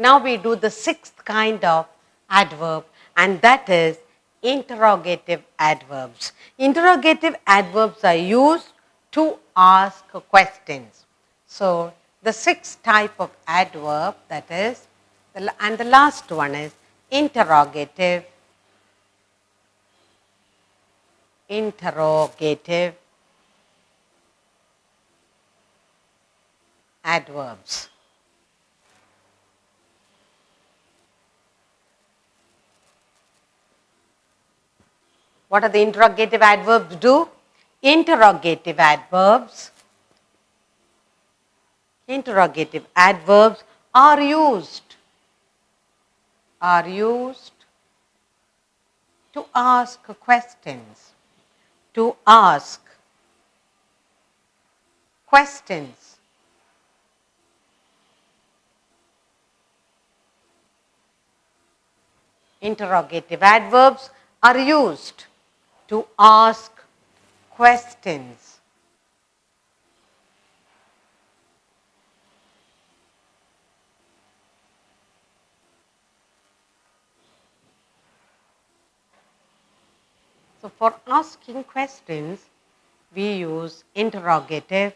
Now we do the sixth kind of adverb, and that is interrogative adverbs. Interrogative adverbs are used to ask questions. So the sixth type of adverb, that is, and the last one is interrogative adverbs. What are the interrogative adverbs do? Interrogative adverbs are used to ask questions. To ask questions. Interrogative adverbs are used to ask questions. So for asking questions, we use interrogative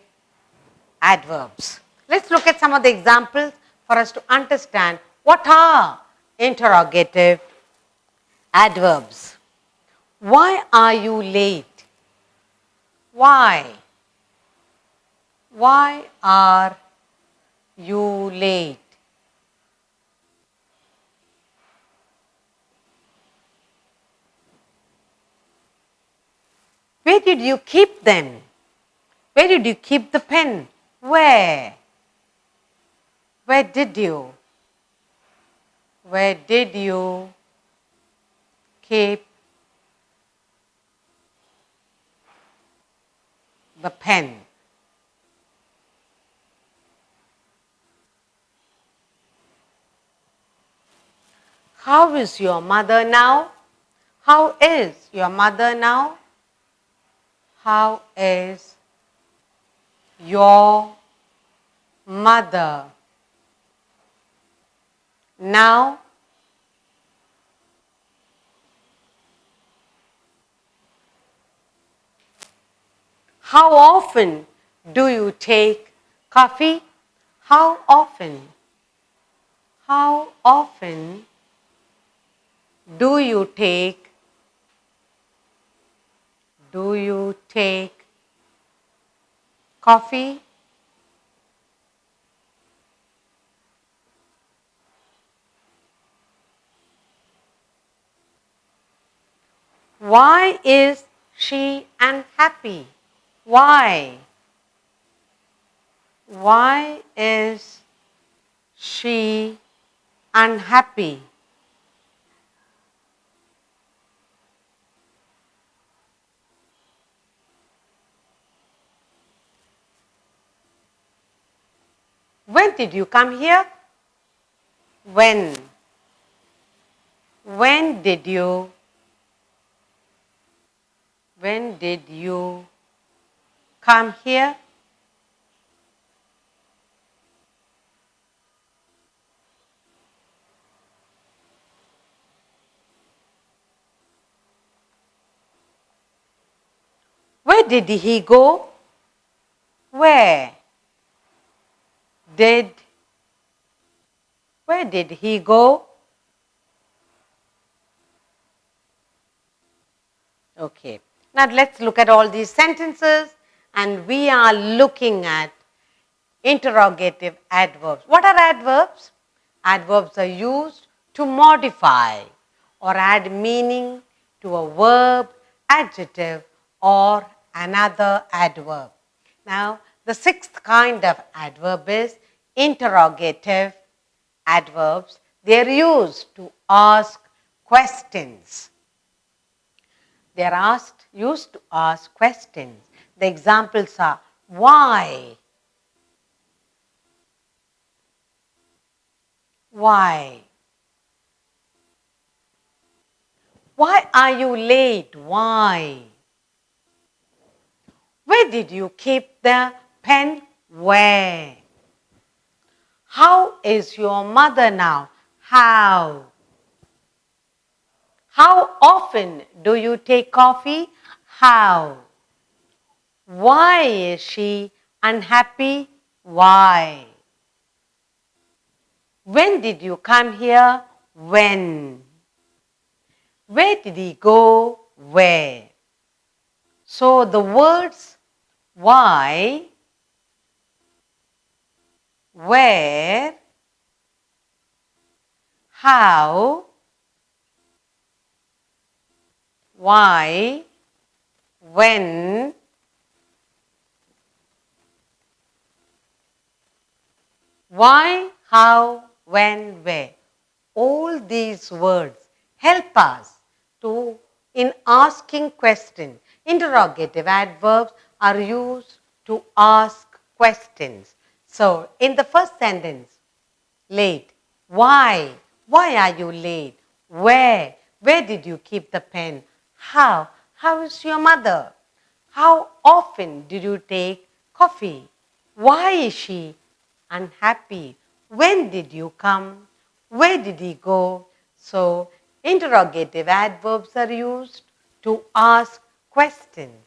adverbs. Let's look at some of the examples for us to understand what are interrogative adverbs. Why are you late? Why? Why are you late? Where did you keep them? Where did you keep the pen? Where? Where did you? Where did you keep the pen? How is your mother now? How is your mother now? How is your mother now? How often do you take coffee? How often? How often do you take coffee? Why is she unhappy? Why? Why is she unhappy? When did you come here? When? When did you come here? Where did he go? Where did he go? Okay. Now let's look at all these sentences, and we are looking at interrogative adverbs. What are adverbs? Adverbs are used to modify or add meaning to a verb, adjective, or another adverb. Now, the sixth kind of adverb is interrogative adverbs. They are used to ask questions. They are used to ask questions. The examples are why? Why? Why are you late? Why? Where did you keep the pen? Where? How is your mother now? How? How often do you take coffee? How? Why is she unhappy? Why? When did you come here? When? Where did he go? Where? So the words why, where, how, why, when, why, how, when, where. All these words help us to in asking questions. Interrogative adverbs are used to ask questions. So in the first sentence, late. Why? Why are you late? Where? Where did you keep the pen? How? How is your mother? How often did you take coffee? Why is she unhappy? When did you come? Where did he go? So, interrogative adverbs are used to ask questions.